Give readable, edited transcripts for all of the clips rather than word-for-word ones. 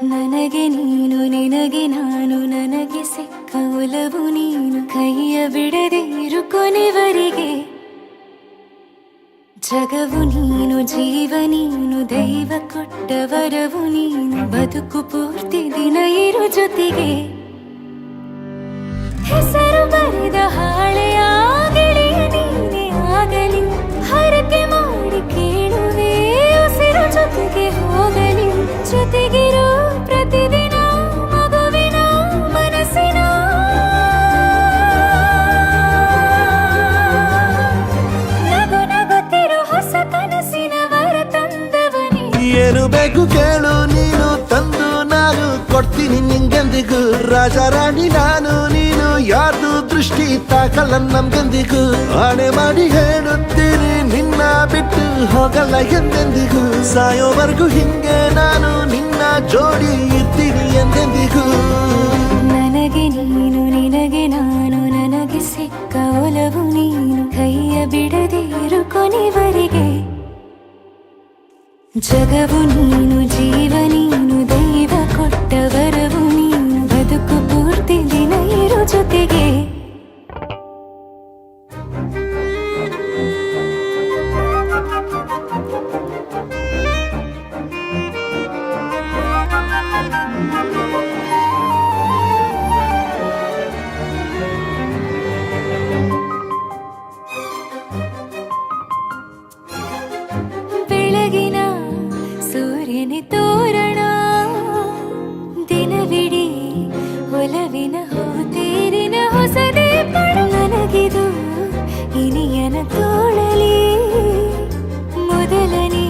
ನನಗೆ ನೀನು ನಿನಗೆ ನಾನು ನನಗೆ ಸಿಕ್ಕ ಒಲವು ನೀನು ಕೈಯ ಬಿಡದೆ ಇರು ಕೊನೆವರೆಗೆ ಜಗವು ನೀನು ಜೀವ ನೀನು ದೈವ ಕೊಟ್ಟ ವರವು ನೀನು ಬದುಕು ಪೂರ್ತಿ ದಿನ ಇರು ಜೊತೆಗೆ ಹೆಸರು ಬರೆದ ಹಾಳೆಯ ಗೆಳೆಯ ನೀನೇ ಆಗಲಿ ಹರಕೆ ಮಾಡಿ ಕೇಳುವೆ ಉಸಿರು ಜೊತೆಗೆ ಹೋಗಲಿ ಜೊತೆಗಿರೋ ಪ್ರತಿದಿನ ಮಗುವಿನ ಮನಸ್ಸಿನ ನಗು ನಗುತ್ತಿರೋ ಹೊಸ ಕನಸಿನ ವರ ತಂದವನೇ ಏನು ಬೇಕು ಕೇಳು ನೀನು ತಂದು ನಾನು ಕೊಡ್ತೀನಿ ನಿಂಗೆಂದಿಗೂ ರಾಜ ರಾಣಿ ನಾನು ನೀನು ಯಾರ್ದು ದೃಷ್ಟಿ ತಾಕಲ್ಲ ನಮ್ಗೆಂದಿಗೂ ಆಣೆ ಮಾಡಿ ಹೇಳುತ್ತೀನಿ ನಿನ್ನ ಬಿಟ್ಟು ಹೋಗಲ್ಲ ಎಂದೆಂದಿಗೂ ಸಾಯೋವರೆಗೂ ಹಿಂಗೆ ನಾನು ನಿನ್ನ ಜೋಡಿ ಇರ್ತೀನಿ ಎಂದೆಂದಿಗೂ ನನಗೆ ನೀನು ನಿನಗೆ ನಾನು ನನಗೆ ಸಿಕ್ಕ ಒಲವು ನೀನು ಕೈಯ ಬಿಡದೆ ಇರು ಕೊನೆವರೆಗೆ ಜಗವು ನೀನು ಜೀವ ನೀನು ದೈವ ಕೊಟ್ಟ ವರವು ನೀನು ಬದುಕು ಪೂರ್ತಿ ದಿನ ಇರು ಜೊತೆಗೆ ಬೆಳಗಿನ ಸೂರ್ಯನ ತೋರಣ ದಿನವಿಡೀ ಒಲವಿನ ಹೋತೇರಿನ ಹೊಸದೇ ಪಡ ನನಗಿದು ಇನಿಯನ ತೋಳಲಿ ಮೊದಲನೇ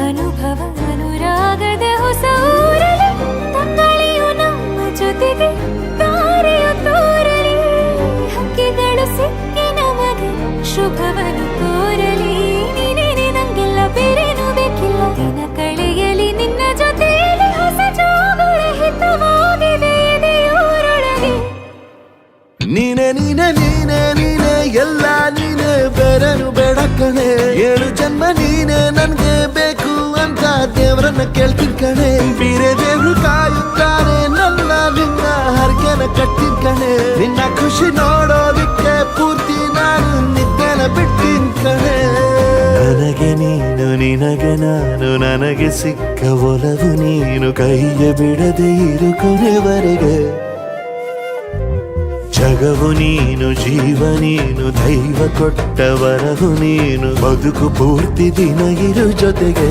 ಅನುಭವ ಅನುರಾಗದ ಹೊಸ ಊರಲಿ ತಂಗಳಿಯು ನಮ್ಮ ಜೊತೆಗೆ ತಾರೆಯು ತೋರಲಿ ಹಕ್ಕಿಗಳು ಸಿಕ್ಕಿ ನಮಗೆ ಶುಭವನ್ನು ಕೋರಲಿ ನೀನೇನೆ ನಂಗೆಲ್ಲ ಬೇರೇನು ಬೇಕಿಲ್ಲ ದಿನ ಕಳೆಯಲಿ ನಿನ್ನ ಜೊತೆಯಲ್ಲಿ ಹೊಸ ಜೋಗುಳ ಹಿತವಾಗಿದೆ ಎದೆಯೋರೊಳಗೆ ನೀನೆ ನೀನೆ ನೀನೆ ನೀನೆ ಎಲ್ಲ ನೀನೆ ಬೇರೆನು ಬೇಡ ಕಣೆ ಏಳು ಜನ್ಮ ನೀನೆ ನನ್ಗೆ ಬೇಕು ಅಂತ ದೇವರನ್ನ ಕೇಳ್ತೀನಿ ಕಣೆ ಬೇರೆ ದೇವ್ರು ಕಾಯುತ್ತಾರೆ ನನ್ನ ನಿನ್ನ ಹರ್ಗೆನ ಕಟ್ಟಿನ ಕಣೆ ನಿನ್ನ ಖುಷಿ ನೋಡೋದಿಕ್ಕೆ ಪೂರ್ತಿ ನಾನು ನಿದ್ದೆನ ಬಿಟ್ಟಿನ ಕಣೆ ನನಗೆ ನೀನು ನಿನಗೆ ನಾನು ನನಗೆ ಸಿಕ್ಕ ಒಲವು ನೀನು ಕೈಯ ಬಿಡದೆ ಇರು ಕೊನೆವರೆಗೆ ಜಗವು ನೀನು ಜೀವ ನೀನು ದೈವ ಕೊಟ್ಟ ವರವು ನೀನು ಬದುಕು ಪೂರ್ತಿ ದಿನ ಇರು ಜೊತೆಗೆ